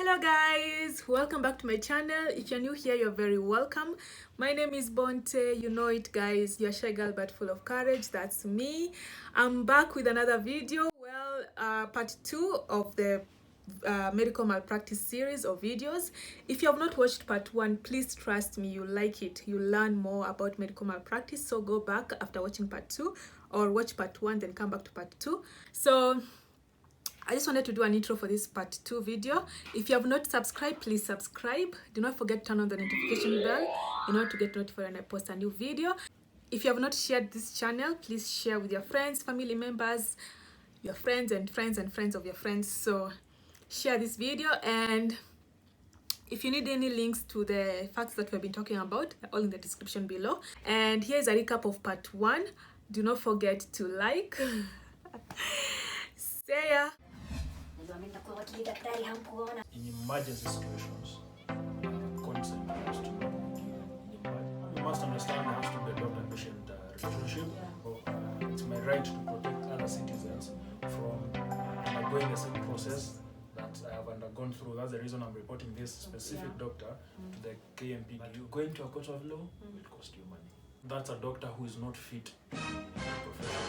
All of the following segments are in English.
Hello guys, welcome back to my channel. If you're new here, you're very welcome. My name is Bonte. You know it guys, you're shy girl but full of courage. That's me. I'm back with another video. Well, part 2 of the medical malpractice series of videos. If you have not watched part 1, please trust me, you'll like it. You'll learn more about medical malpractice. So go back after watching part 2 or watch part 1 then come back to part 2. So I just wanted to do an intro for this part 2 video. If you have not subscribed, please subscribe. Do not forget to turn on the notification bell in order to get notified when I post a new video. If you have not shared this channel, please share with your friends, family members, your friends and friends and friends of your friends. So share this video, and if you need any links to the facts that we've been talking about, they're all in the description below. And here's a recap of part 1. Do not forget to like. See ya. In emergency situations, consent has to be you must understand there has to be a doctor-patient relationship. It's my right to protect other citizens from undergoing the same process that I have undergone through. That's the reason I'm reporting this specific doctor to the KMPD. Going to a court of law will cost you money. That's a doctor who is not fit professionally.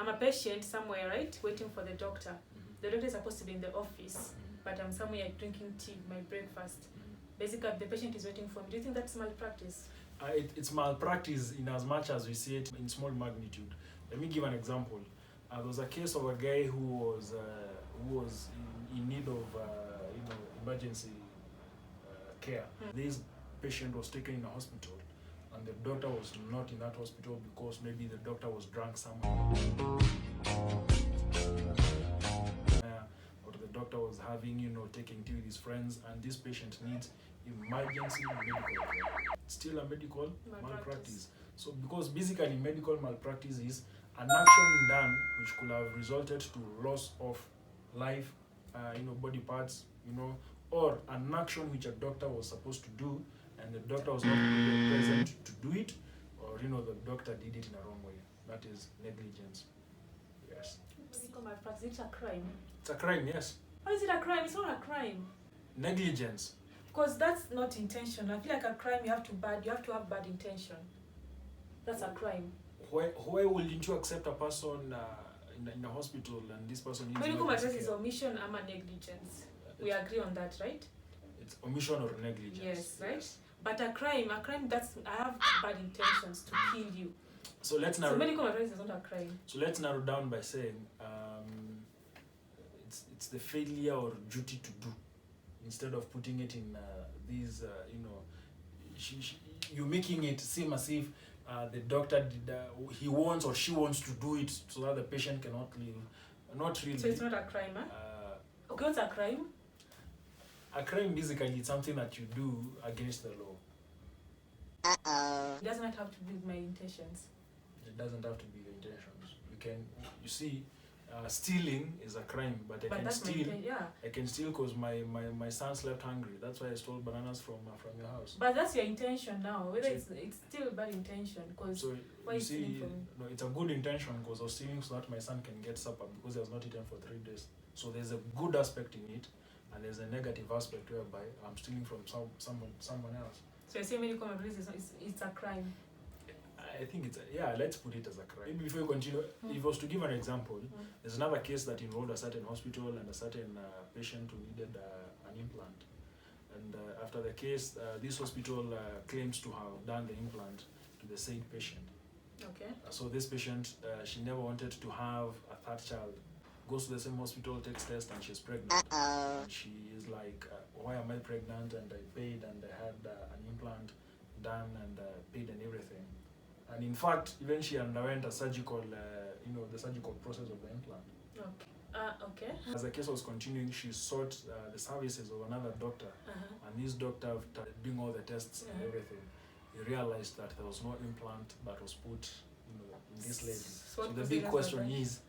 I'm a patient somewhere, right? Waiting for the doctor. The doctor is supposed to be in the office, but I'm somewhere drinking tea, my breakfast. Basically, the patient is waiting for me. Do you think that's malpractice? It's malpractice in as much as we see it in small magnitude. Let me give an example. There was a case of a guy who was in need of emergency care. This patient was taken in a hospital, and the doctor was not in that hospital because maybe the doctor was drunk somewhere. Or the doctor was having, taking tea with his friends, and this patient needs emergency medical care. It's still a medical malpractice. So because basically medical malpractice is an action done which could have resulted to loss of life, body parts, or an action which a doctor was supposed to do and the doctor was not present to do it, or the doctor did it in a wrong way. That is negligence. Yes. Medical malpractice, it's a crime. It's a crime, yes. How is it a crime? It's not a crime. Negligence. Because that's not intention. I feel like a crime you have to have bad intention. That's a crime. Why wouldn't you accept a person in a hospital and this person needs medical malpractice is omission and negligence. We agree on that, right? It's omission or negligence. Yes, right? Yes. But a crime that's I have bad intentions to kill you. So medical malpractice is not a crime. So let's narrow down by saying it's the failure or duty to do, instead of putting it in these you're making it seem as if the doctor did he wants or she wants to do it so that the patient cannot live. Not really. So it's not a crime, huh? Okay, what's a crime? A crime basically is something that you do against the law. It doesn't have to be with my intentions. It doesn't have to be the intentions. You see, stealing is a crime, but I can steal because my son slept hungry. That's why I stole bananas from your house. But that's your intention now. Whether it's still a bad intention, because so you see, no, it's a good intention because I was stealing so that my son can get supper because he has not eaten for 3 days. So there's a good aspect in it, and there's a negative aspect whereby I'm stealing from someone else. So you're saying medical malpractice it's a crime? I think let's put it as a crime. Maybe before you continue, if I was to give an example, there's another case that involved a certain hospital and a certain patient who needed an implant. And after the case, this hospital claims to have done the implant to the said patient. Okay. So this patient, she never wanted to have a third child. Goes to the same hospital, takes test, and she's pregnant. And she is like, why am I pregnant? And I paid, and I had an implant done, and paid and everything. And in fact, even she underwent a surgical, the surgical process of the implant. Okay. As the case was continuing, she sought the services of another doctor. And this doctor, after doing all the tests and everything, he realized that there was no implant that was put in this lady. So the big question is,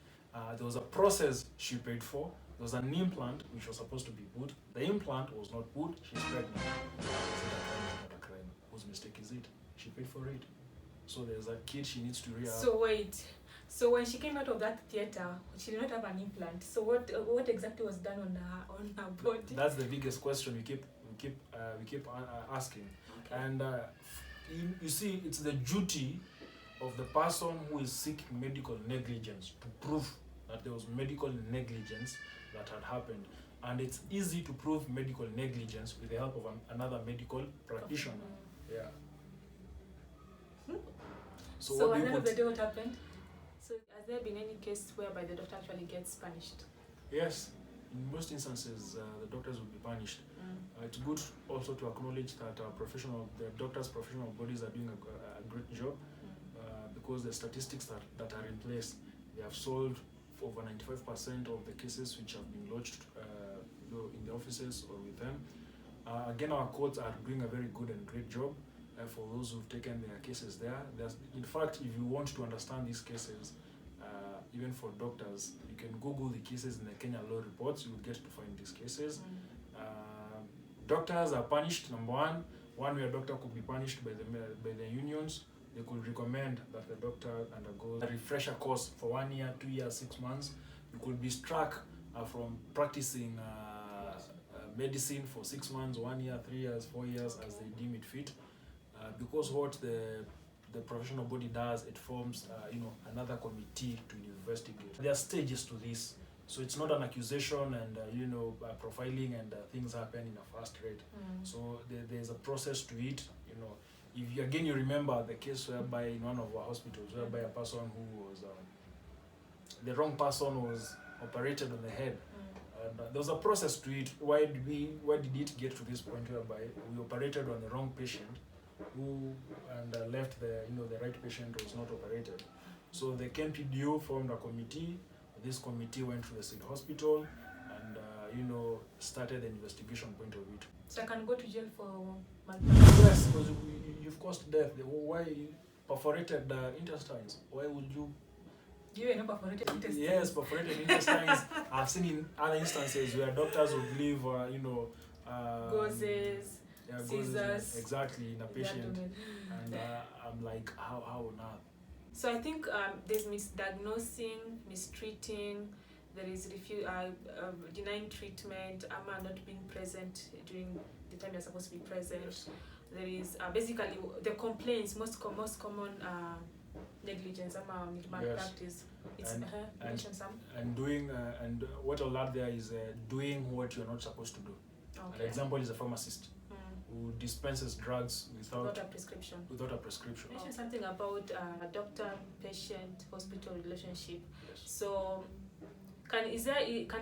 there was a process she paid for. There was an implant which was supposed to be put. The implant was not put. She's pregnant. Is it a crime or not a crime? Whose mistake is it? She paid for it. So there's a kid she needs to realize. So wait. So when she came out of that theater, she did not have an implant. So what exactly was done on her body? That's the biggest question we keep asking. Okay. And you see, it's the duty of the person who is seeking medical negligence to prove that there was medical negligence that had happened. And it's easy to prove medical negligence with the help of another medical practitioner. Yeah. So at the end of the day, what happened? So has there been any case whereby the doctor actually gets punished? Yes. In most instances, the doctors will be punished. It's good also to acknowledge that the doctors' professional bodies are doing a great job, because the statistics that are in place, they have solved over 95% of the cases which have been lodged in the offices or with them. Again, our courts are doing a very good and great job for those who've taken their cases there. In fact, if you want to understand these cases, even for doctors, you can Google the cases in the Kenya law reports. You will get to find these cases. Doctors are punished. Number one way a doctor could be punished by the unions. They could recommend that the doctor undergoes a refresher course for 1 year, 2 years, 6 months. You could be struck from practicing medicine for 6 months, 1 year, 3 years, 4 years, as they deem it fit. Because what the professional body does, it forms another committee to investigate. There are stages to this, so it's not an accusation and profiling and things happen in a fast rate. So there's a process to it. If you remember the case whereby in one of our hospitals, whereby a person who was the wrong person was operated on the head. There was a process to it. Why did it get to this point whereby we operated on the wrong patient, and left the right patient was not operated? So the KMPDO formed a committee. This committee went to the city hospital and started the investigation point of it. So I can go to jail for malpractice? Yes, because you've caused death. Why perforated intestines? Why would you? Do you know perforated intestines? Yes, perforated intestines. I've seen in other instances where doctors would leave, gauzes, scissors, exactly, in a patient, and I'm like, how on earth? So I think there's misdiagnosing, mistreating. There is denying treatment, not being present during the time you're supposed to be present. Yes. There is basically the complaints, most common negligence, malpractice. It's and doing and what I'll add there is doing what you're not supposed to do. Okay. An example is a pharmacist who dispenses drugs without a prescription. You mentioned something about doctor-patient hospital relationship. Yes. So can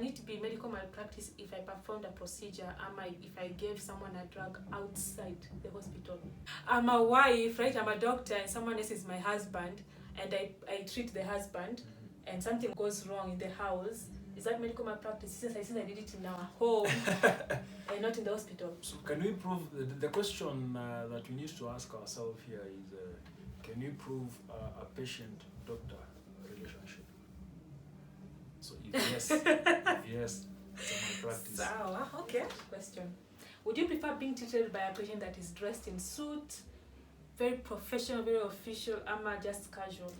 it be medical malpractice if I performed a procedure, if I gave someone a drug outside the hospital? I'm a wife, right? I'm a doctor and someone else is my husband, and I treat the husband and something goes wrong in the house. Is that medical malpractice since I did it in our home and not in the hospital? So can we prove, the question that we need to ask ourselves here is, can we prove a patient-doctor relationship? So if yes, it's a malpractice. Okay. Question. Would you prefer being treated by a patient that is dressed in suit, very professional, very official, or just casual?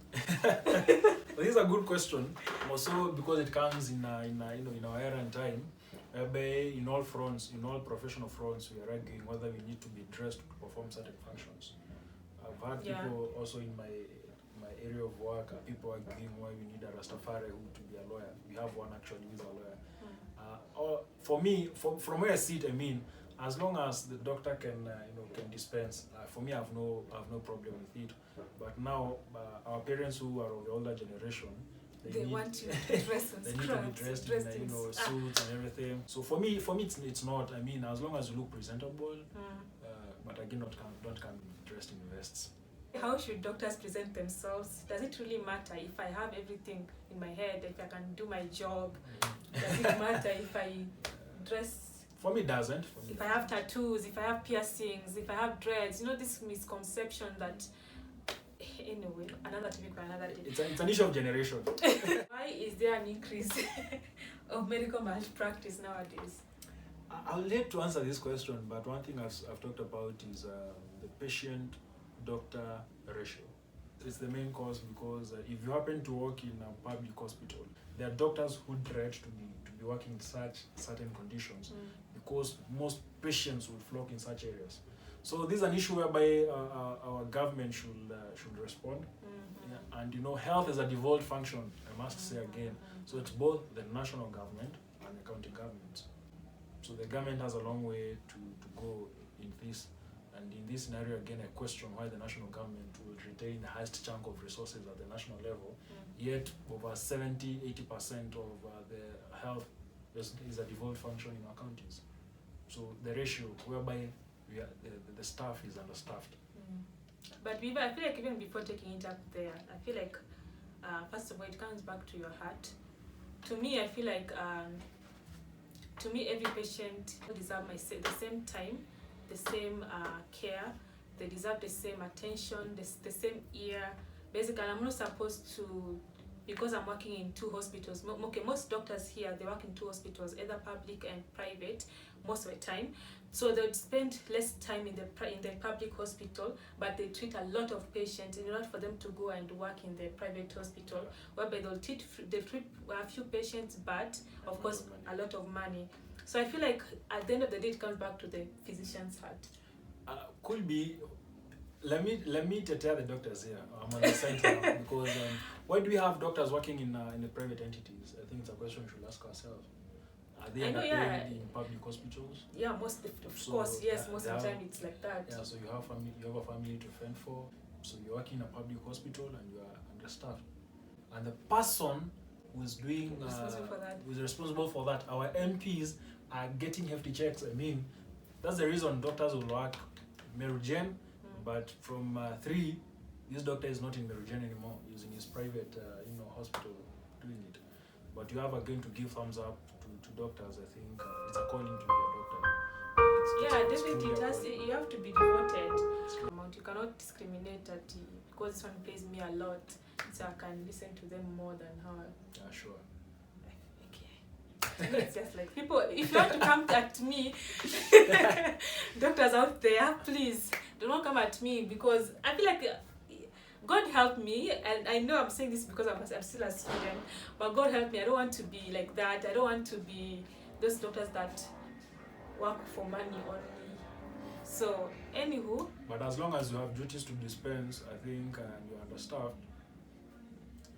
This is a good question, also because it comes in our era and time, whereby in all professional fronts, we are arguing whether we need to be dressed to perform certain functions. I've had people also in my area of work, people arguing why we need a Rastafari to be a lawyer. We have one actually who is a lawyer. Or for me, from where I sit, as long as the doctor can dispense, for me I have no problem with it. But now our parents who are of the older generation, they want you to dress they need to be dressed in suits and everything. So for me it's not. As long as you look presentable, but again don't come dressed in vests. How should doctors present themselves? Does it really matter if I have everything in my head, if I can do my job? Does it matter if I dress? For me, it doesn't. If I have tattoos, if I have piercings, if I have dreads, this misconception that. Anyway, another topic for another day. It's an issue of generation. Why is there an increase of medical malpractice nowadays? I'll let to answer this question, but one thing I've talked about is the patient-doctor ratio. It's the main cause because if you happen to work in a public hospital, there are doctors who dread to be working in such certain conditions because most patients will flock in such areas. So this is an issue whereby our government should respond. Yeah. And health is a devolved function, I must say again. So it's both the national government and the county government. So the government has a long way to go in this. And in this scenario, again, I question why the national government will retain the highest chunk of resources at the national level, yet over 70-80% of the health is a devolved function in our counties. So the ratio whereby the staff is understaffed. But I feel like even before taking it up there, I feel like, first of all, it comes back to your heart. To me, I feel like, every patient deserves the same time, the same care. They deserve the same attention, the same ear. Basically, I'm not supposed to, because I'm working in 2 hospitals. Okay, most doctors here, they work in 2 hospitals, either public and private, most of the time. So they would spend less time in the public hospital, but they treat a lot of patients in order for them to go and work in the private hospital, whereby they treat a few patients, but of course a lot of money. So I feel like at the end of the day, it comes back to the physician's heart. Could be. Let me tell the doctors here. I'm on the side now because why do we have doctors working in the private entities? I think it's a question we should ask ourselves. Are they underpaid in public hospitals? Yeah, most of course, yes. Most of the time it's like that. Yeah, so you have a family to fend for. So you're working in a public hospital and you are understaffed. And the person who is responsible for that, our MPs are getting hefty checks. I mean, that's the reason doctors will work Neurosurgeon, but from 3, this doctor is not in Neurosurgeon anymore. He's in his private, hospital doing it. But you have again to give thumbs up to doctors. I think it's a calling to be a doctor. Definitely, you have to be devoted. You cannot discriminate at because this one pays me a lot, so I can listen to them more than her. Yeah, sure. It's just like people, if you want to come at me, doctors out there, please do not come at me, because I feel like God help me, and I know I'm saying this because I'm still a student, but God help me, I don't want to be like that. I don't want to be those doctors that work for money only. So, anywho. But as long as you have duties to dispense, I think, and you're understaffed,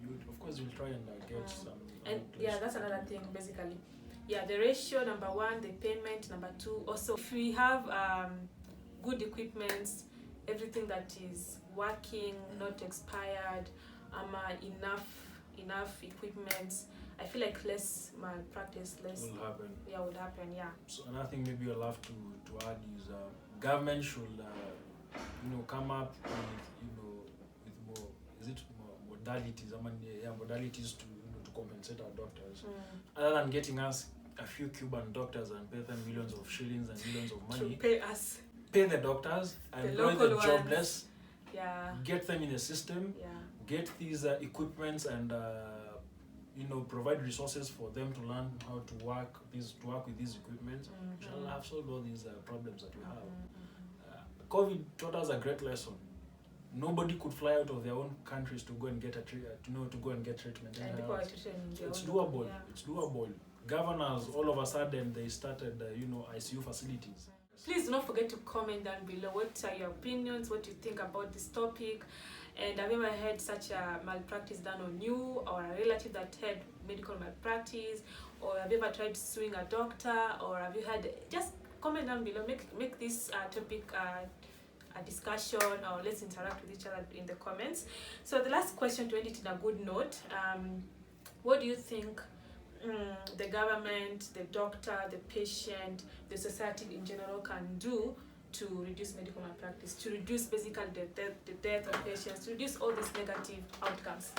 of course you'll try and get some. And yeah, that's another thing basically. Yeah, the ratio, number 1, the payment, number 2. Also, if we have good equipments, everything that is working, not expired, enough equipment, I feel like less malpractice, will happen. Yeah, would happen. Yeah. So another thing maybe you'll have to add is government should come up with more modalities. Modalities to compensate our doctors, other than getting us a few Cuban doctors and pay them millions of shillings and millions of money. To pay the doctors, employ the jobless, get them in the system, get these equipments and provide resources for them to learn how to work with these equipments. We shall have solved all these problems that we have. COVID taught us a great lesson. Nobody could fly out of their own countries to go and get treatment. It's doable. Yeah. It's doable. Governors, all of a sudden, they started, ICU facilities. Please do not forget to comment down below. What are your opinions? What do you think about this topic? And have you ever had such a malpractice done on you, or a relative that had medical malpractice, or have you ever tried suing a doctor, or have you had? Just comment down below. Make this topic a discussion, or let's interact with each other in the comments. So the last question, to end it in a good note, what do you think the government, the doctor, the patient, the society in general can do to reduce medical malpractice, to reduce basically the death of patients, to reduce all these negative outcomes?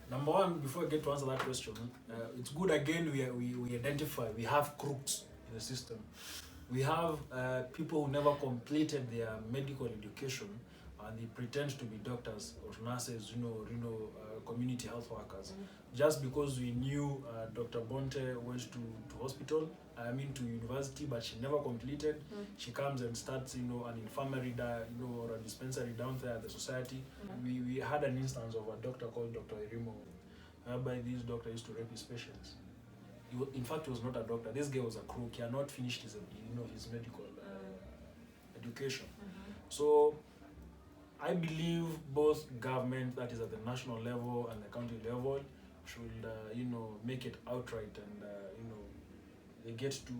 Number 1, before I get to answer that question, it's good again we identify, we have crooks in the system. We have people who never completed their medical education and they pretend to be doctors or nurses, community health workers, just because we knew Dr. Bonte went to hospital, to university, but she never completed. She comes and starts, an infirmary, or a dispensary down there at the society. We had an instance of a doctor called Dr. Irimo, whereby this doctor used to rape his patients. In fact, he was not a doctor. This guy was a crook. He had not finished his medical education. So I believe both government, that is at the national level and the county level, should make it outright, and they get to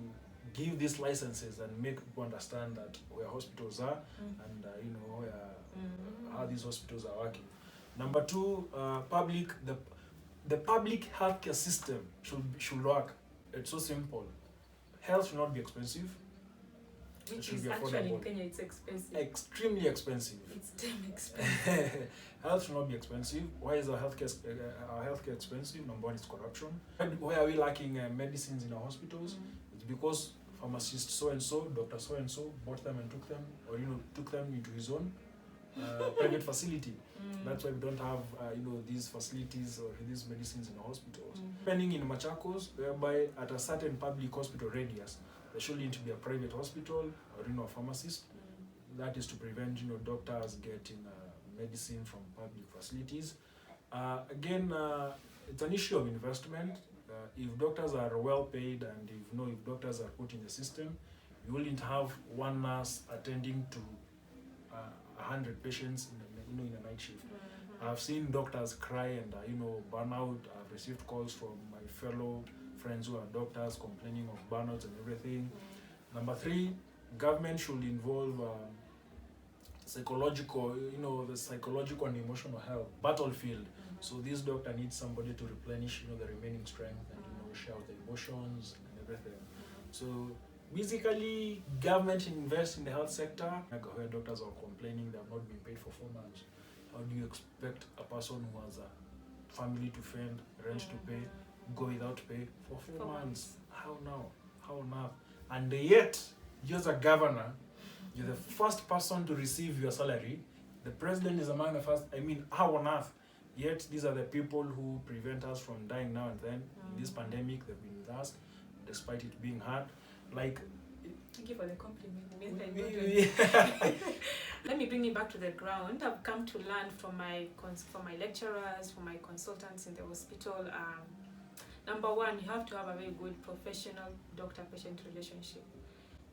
give these licenses and make people understand that where hospitals are and how these hospitals are working. Number two, the public healthcare system should work. It's so simple. Health should not be expensive. Which is actually in Kenya, it's expensive. Extremely expensive. It's damn expensive. Health should not be expensive. Why is our healthcare expensive? Number one is corruption. Why are we lacking medicines in our hospitals? It's because pharmacist so and so, doctor so and so bought them and took them, or took them into his own private facility. That's why we don't have these facilities or these medicines in our hospitals. Depending in Machakos, whereby at a certain public hospital radius, there should need to be a private hospital or a pharmacist. That is to prevent doctors getting medicine from public facilities. Again, it's an issue of investment. If doctors are well paid, and if doctors are put in the system, you wouldn't have one nurse attending to 100 patients in a night shift. I've seen doctors cry and burn out. I've received calls from my fellow friends who are doctors complaining of burnouts and everything. Number three, government should involve psychological, the psychological and emotional health battlefield. So this doctor needs somebody to replenish, the remaining strength and share the emotions and everything. So basically, government invest in the health sector. Where doctors are complaining they have not been paid for 4 months. How do you expect a person who has a family to fend, rent to pay, go without pay for 4 months? How now? How now? And yet, you as a governor, you're the first person to receive your salary. The president is among the first. How on earth? Yet, these are the people who prevent us from dying now and then. In this pandemic, they've been with us, despite it being hard. Thank you for the compliment. Let me bring it back to the ground. I've come to learn from my lecturers, from my consultants in the hospital. Number one, you have to have a very good professional doctor-patient relationship.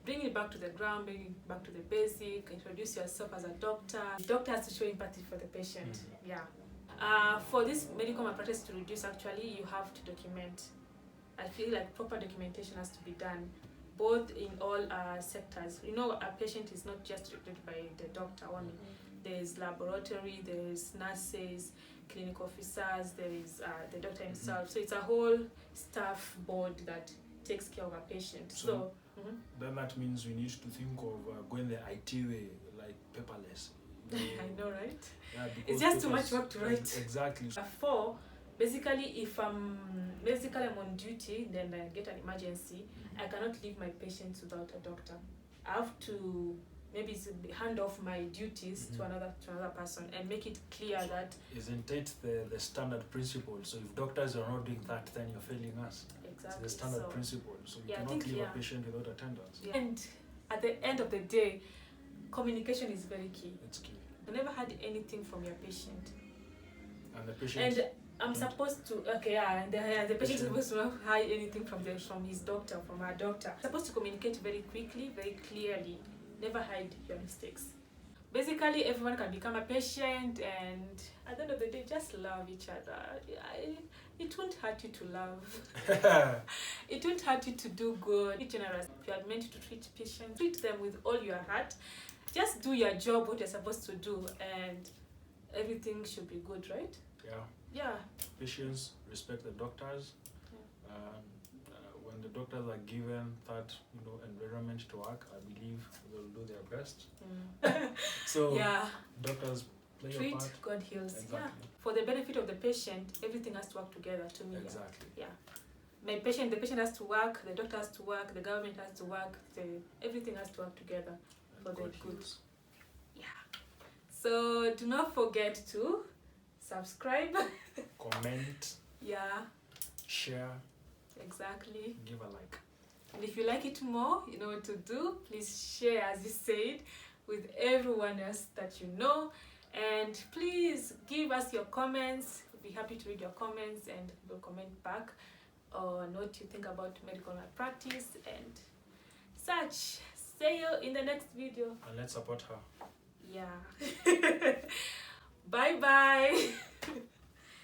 Bring it back to the ground, bring it back to the basic, introduce yourself as a doctor. The doctor has to show empathy for the patient. For this medical malpractice to reduce, actually, you have to document. I feel like proper documentation has to be done, both in all sectors. A patient is not just treated by the doctor only. There's laboratory, there's nurses, clinic officers, there is the doctor himself. So it's a whole staff board that takes care of a patient. So then that means we need to think of going the IT way, like paperless. I know, right? Yeah, it's just too much work to write. Exactly. Four, basically, if I'm on duty, then I get an emergency, I cannot leave my patients without a doctor. I have to maybe hand off my duties to another person and make it clear that. Isn't it the standard principle? So if doctors are not doing that, then you're failing us. Exactly. It's the standard principle. So you cannot leave a patient without attendance. And at the end of the day, communication is very key. It's key. I never had anything from your patient. And the patient. And I'm supposed to, the patient is supposed to not hide anything from his doctor, from her doctor. Supposed to communicate very quickly, very clearly. Never hide your mistakes. Basically, everyone can become a patient, and at the end of the day, just love each other. It won't hurt you to love. It won't hurt you to do good. Be generous. If you are meant to treat patients, treat them with all your heart. Just do your job, what you're supposed to do, and everything should be good, right? Yeah. Patients respect the doctors. When the doctors are given that environment to work, I believe they'll do their best. So doctors play treat, a part. God heals. Exactly. For the benefit of the patient, everything has to work together to me. Exactly. The patient has to work, the doctor has to work, the government has to work, everything has to work together for the good. So do not forget to subscribe, comment, Yeah, share, exactly. give a like. And if you like it more, you know what to do. Please share, as you said, with everyone else that you know. And please give us your comments. We'll be happy to read your comments and we'll comment back on what you think about medical malpractice and such. See you in the next video. And let's support her. Yeah. Bye bye.